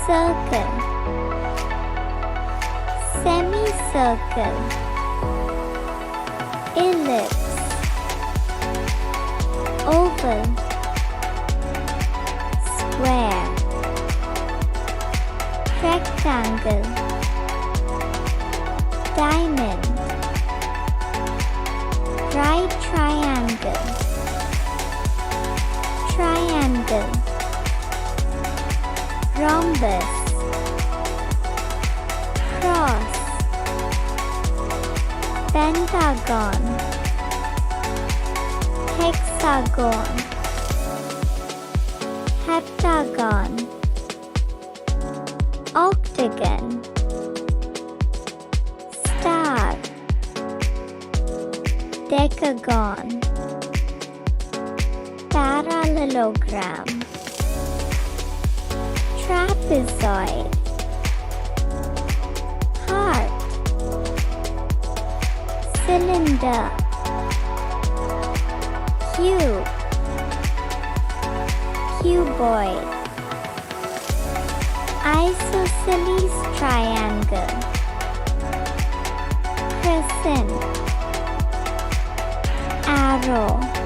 circle, semicircle, ellipse, oval, square, rectangle, diamond, right triangle, triangle, rhombus, cross, pentagon, hexagon, heptagon, octagon, star, decagon, parallelogram, trapezoid, heart, cylinder, cube, cuboid, isosceles triangle, crescent, arrow,